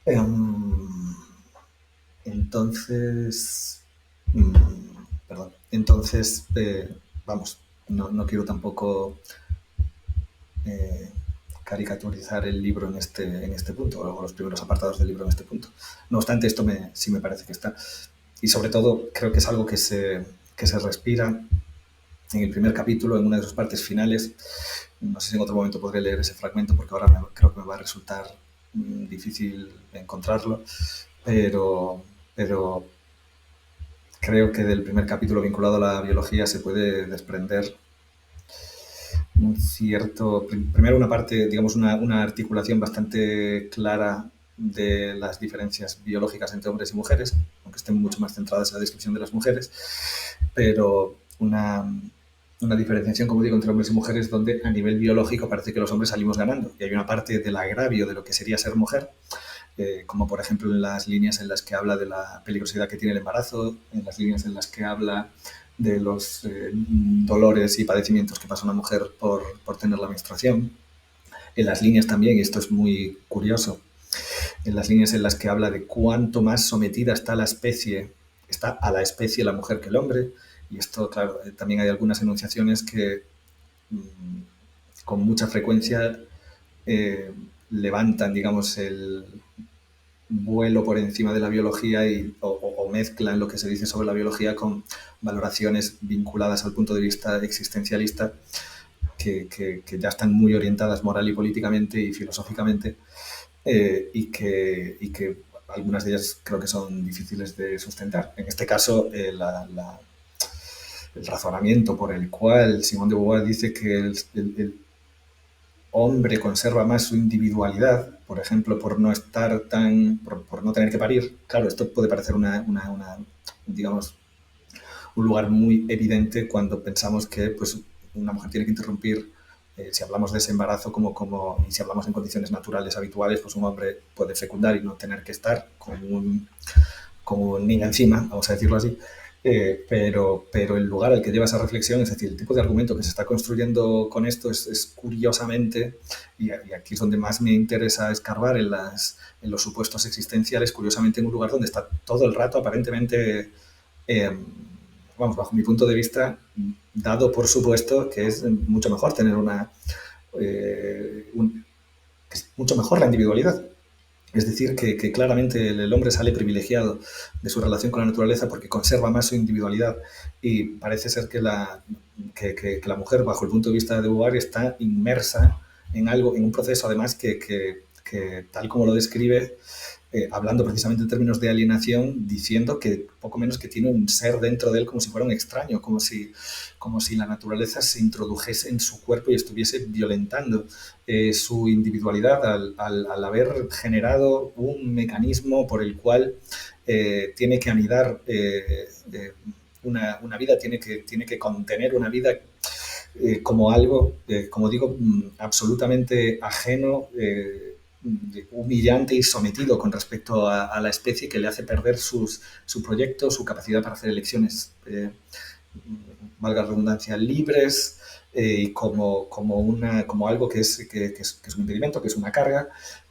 Em, entonces, mm, perdón, entonces, vamos, no quiero tampoco eh, caricaturizar el libro en este punto, o los primeros apartados del libro en este punto. No obstante, sí me parece que está. Y sobre todo, creo que es algo que se respira en el primer capítulo, en una de sus partes finales. No sé si en otro momento podré leer ese fragmento porque ahora creo que me va a resultar difícil encontrarlo, pero, pero creo que del primer capítulo vinculado a la biología se puede desprender un cierto, primero una parte, digamos, una articulación bastante clara de las diferencias biológicas entre hombres y mujeres, aunque estén mucho más centradas en la descripción de las mujeres, pero una diferenciación, como digo, entre hombres y mujeres donde a nivel biológico parece que los hombres salimos ganando. Y hay una parte del agravio de lo que sería ser mujer, como por ejemplo en las líneas en las que habla de la peligrosidad que tiene el embarazo, en las líneas en las que habla de los dolores y padecimientos que pasa una mujer por tener la menstruación, en las líneas también, y esto es muy curioso, en las líneas en las que habla de cuánto más sometida está a la especie la mujer que el hombre, y esto, claro, también hay algunas enunciaciones que mmm, con mucha frecuencia eh, levantan, digamos, el vuelo por encima de la biología o mezclan lo que se dice sobre la biología con valoraciones vinculadas al punto de vista existencialista que ya están muy orientadas moral y políticamente y filosóficamente y que algunas de ellas creo que son difíciles de sustentar. En este caso, el razonamiento por el cual Simone de Beauvoir dice que el hombre conserva más su individualidad, por ejemplo, por no estar por no tener que parir. Claro, esto puede parecer digamos, un lugar muy evidente cuando pensamos que pues, una mujer tiene que interrumpir, si hablamos de ese embarazo y si hablamos en condiciones naturales habituales, pues un hombre puede fecundar y no tener que estar con un niño encima, vamos a decirlo así. Pero el lugar al que lleva esa reflexión, es decir, el tipo de argumento que se está construyendo con esto es curiosamente, y aquí es donde más me interesa escarbar en los supuestos existenciales, curiosamente en un lugar donde está todo el rato aparentemente eh, vamos, bajo mi punto de vista, dado por supuesto que es mucho mejor tener es mucho mejor la individualidad. Es decir, que claramente el hombre sale privilegiado de su relación con la naturaleza porque conserva más su individualidad y parece ser que la mujer, bajo el punto de vista de Beauvoir, está inmersa en algo, en un proceso además que tal como lo describe, hablando precisamente en términos de alienación, diciendo que poco menos que tiene un ser dentro de él como si fuera un extraño, como si la naturaleza se introdujese en su cuerpo y estuviese violentando su individualidad al haber generado un mecanismo por el cual tiene que anidar una vida, tiene que contener una vida como algo, como digo, absolutamente ajeno, humillante y sometido con respecto a la especie que le hace perder su proyecto, su capacidad para hacer elecciones, valga la redundancia, libres como algo que es un impedimento, que es una carga,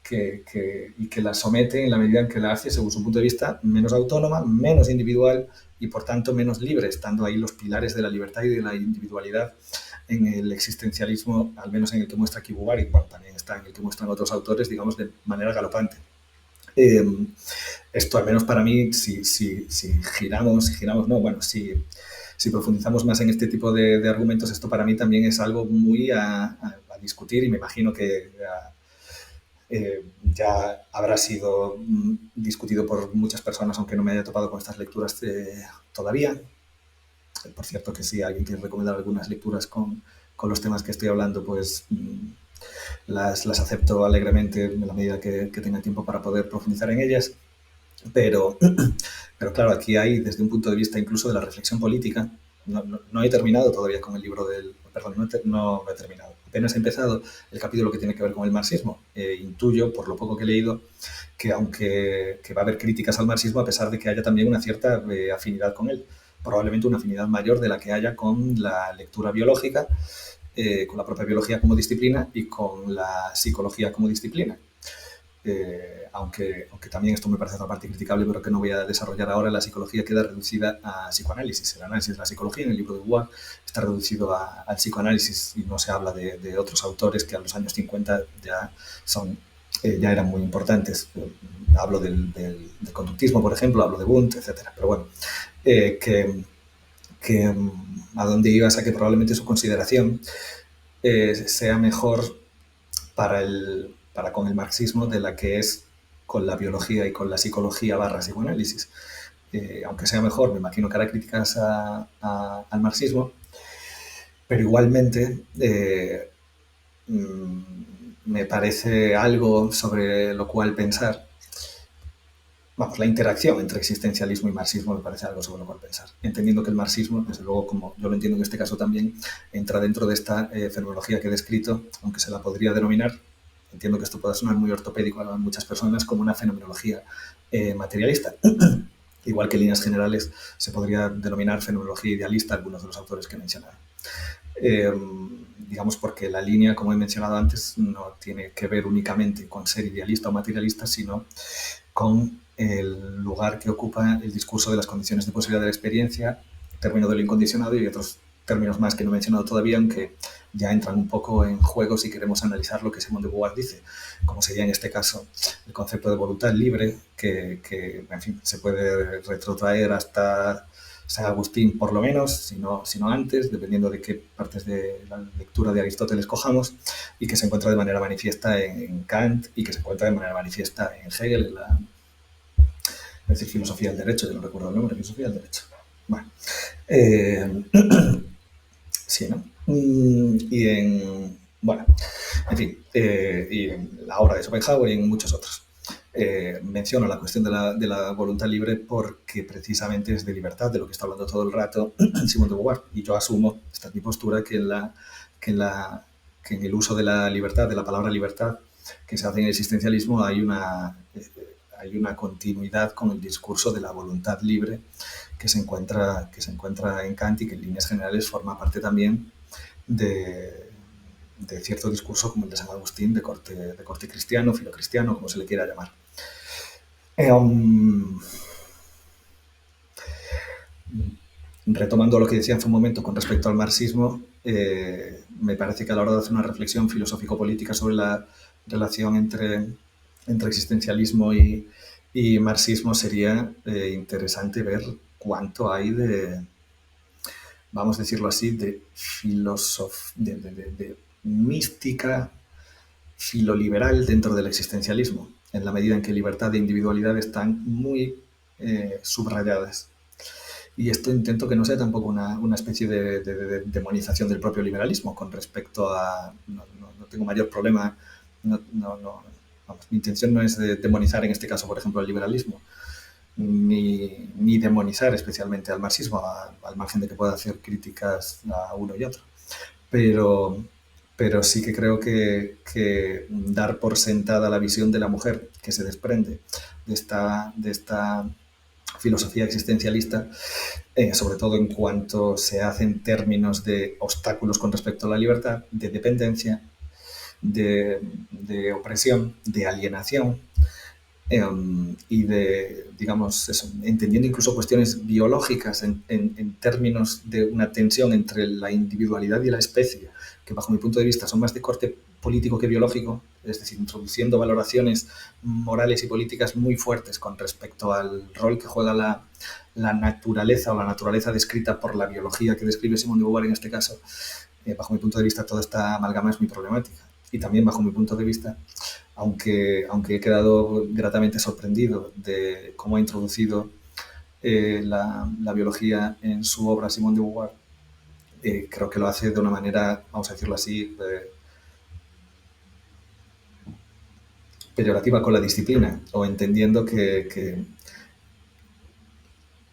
y que la somete en la medida en que la hace, según su punto de vista, menos autónoma, menos individual y por tanto menos libre, estando ahí los pilares de la libertad y de la individualidad en el existencialismo, al menos en el que muestra aquí Beauvoir, y bueno, también está en el que muestran otros autores, digamos, de manera galopante. Eh, Esto, al menos para mí, si giramos, no, bueno, si profundizamos más en este tipo de argumentos, esto para mí también es algo muy a discutir y me imagino que ya habrá sido discutido por muchas personas, aunque no me haya topado con estas lecturas todavía. Por cierto, que si alguien quiere recomendar algunas lecturas con los temas que estoy hablando, pues las acepto alegremente en la medida que tenga tiempo para poder profundizar en ellas. Pero, pero claro, aquí hay desde un punto de vista incluso de la reflexión política. No he terminado todavía con el libro del... Perdón, no he terminado. Apenas he empezado el capítulo que tiene que ver con el marxismo. Intuyo, por lo poco que he leído, que aunque que va a haber críticas al marxismo, a pesar de que haya también una cierta afinidad con él. Probablemente una afinidad mayor de la que haya con la lectura biológica, con la propia biología como disciplina y con la psicología como disciplina. aunque también esto me parece otra parte criticable, pero que no voy a desarrollar ahora, la psicología queda reducida a psicoanálisis. El análisis de la psicología en el libro de Beauvoir está reducido al psicoanálisis y no se habla de otros autores que a los años 50 ya eran muy importantes. Hablo del conductismo, por ejemplo, hablo de Wundt, etc. Pero bueno, a dónde ibas a que probablemente su consideración sea mejor para con el marxismo de la que es con la biología y con la psicología / psicoanálisis. Aunque sea mejor, me imagino que hará críticas al marxismo, pero igualmente me parece algo sobre lo cual pensar. Vamos, la interacción entre existencialismo y marxismo me parece algo sobre lo cual pensar. Entendiendo que el marxismo, desde luego, como yo lo entiendo en este caso también, entra dentro de esta fenomenología que he descrito, aunque se la podría denominar, entiendo que esto pueda sonar muy ortopédico a muchas personas, como una fenomenología materialista. Igual que en líneas generales se podría denominar fenomenología idealista algunos de los autores que he mencionado. Digamos porque la línea, como he mencionado antes, no tiene que ver únicamente con ser idealista o materialista, sino con el lugar que ocupa el discurso de las condiciones de posibilidad de la experiencia, término de lo incondicionado y otros términos más que no he mencionado todavía, aunque ya entran un poco en juego si queremos analizar lo que Simone de Beauvoir dice, como sería en este caso el concepto de voluntad libre, que en fin, se puede retrotraer hasta San Agustín por lo menos, si no antes, dependiendo de qué partes de la lectura de Aristóteles cojamos, y que se encuentra de manera manifiesta en Kant y que se encuentra de manera manifiesta en Hegel, es decir, filosofía del derecho, yo no recuerdo el nombre, filosofía del derecho. Bueno, sí, ¿no? Y en fin, y en la obra de Schopenhauer y en muchos otros. Menciono la cuestión de la voluntad libre porque precisamente es de libertad de lo que está hablando todo el rato Simone de Beauvoir, y yo asumo, esta es mi postura, que en el uso de la libertad, de la palabra libertad, que se hace en el existencialismo, hay una continuidad con el discurso de la voluntad libre que se encuentra en Kant y que en líneas generales forma parte también de cierto discurso como el de San Agustín, de corte cristiano, filocristiano, como se le quiera llamar. Retomando lo que decía hace un momento con respecto al marxismo, me parece que a la hora de hacer una reflexión filosófico-política sobre la relación entre existencialismo y marxismo sería interesante ver cuánto hay de, vamos a decirlo así, de mística filoliberal dentro del existencialismo, en la medida en que libertad e individualidad están muy subrayadas. Y esto intento que no sea tampoco una especie de demonización del propio liberalismo con respecto a... No tengo mayor problema, vamos, mi intención no es demonizar en este caso, por ejemplo, el liberalismo, ni demonizar especialmente al marxismo, al margen de que pueda hacer críticas a uno y otro. Pero sí que creo que dar por sentada la visión de la mujer que se desprende de esta filosofía existencialista, sobre todo en cuanto se hace en términos de obstáculos con respecto a la libertad, de dependencia, de opresión, de alienación, y de, digamos, eso, entendiendo incluso cuestiones biológicas en términos de una tensión entre la individualidad y la especie, que bajo mi punto de vista son más de corte político que biológico, es decir, introduciendo valoraciones morales y políticas muy fuertes con respecto al rol que juega la naturaleza o la naturaleza descrita por la biología que describe Simone de Beauvoir en este caso. Bajo mi punto de vista, toda esta amalgama es muy problemática. Y también, bajo mi punto de vista, aunque he quedado gratamente sorprendido de cómo ha introducido la biología en su obra Simone de Beauvoir, creo que lo hace de una manera, vamos a decirlo así, peyorativa con la disciplina, o entendiendo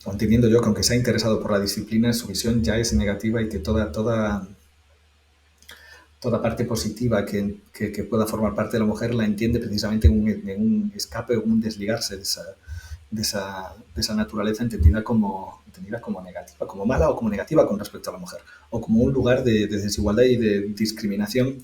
o entendiendo yo que aunque sea interesado por la disciplina, su visión ya es negativa y que toda parte positiva que pueda formar parte de la mujer la entiende precisamente en un escape o un desligarse de esa naturaleza entendida como negativa, como mala o como negativa con respecto a la mujer, o como un lugar de desigualdad y de discriminación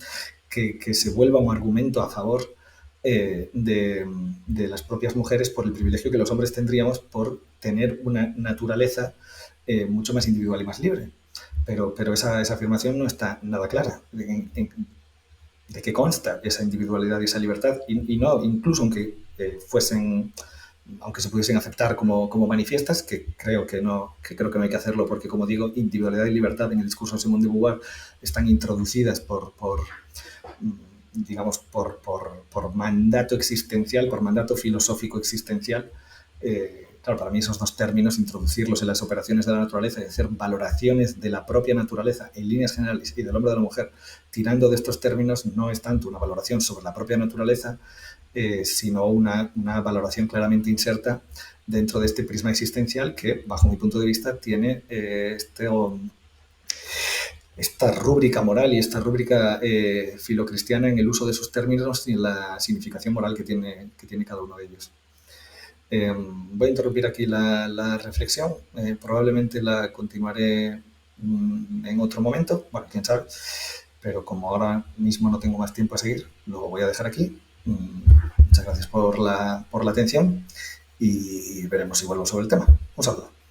que se vuelva un argumento a favor de las propias mujeres por el privilegio que los hombres tendríamos por tener una naturaleza mucho más individual y más libre. Pero esa afirmación no está nada clara de qué consta esa individualidad y esa libertad, y no, incluso aunque se pudiesen aceptar como manifiestas, que creo que no hay que hacerlo, porque, como digo, individualidad y libertad en el discurso de Simone de Beauvoir están introducidas digamos, por mandato existencial, por mandato filosófico existencial. Claro, para mí esos dos términos, introducirlos en las operaciones de la naturaleza y hacer valoraciones de la propia naturaleza en líneas generales y del hombre y de la mujer, tirando de estos términos, no es tanto una valoración sobre la propia naturaleza, sino una valoración claramente inserta dentro de este prisma existencial que, bajo mi punto de vista, tiene esta rúbrica moral y esta rúbrica filocristiana en el uso de sus términos y en la significación moral que tiene cada uno de ellos. Voy a interrumpir aquí la reflexión. Probablemente la continuaré en otro momento. Bueno, quién sabe. Pero como ahora mismo no tengo más tiempo a seguir, lo voy a dejar aquí. Muchas gracias por la atención y veremos si vuelvo sobre el tema. Un saludo.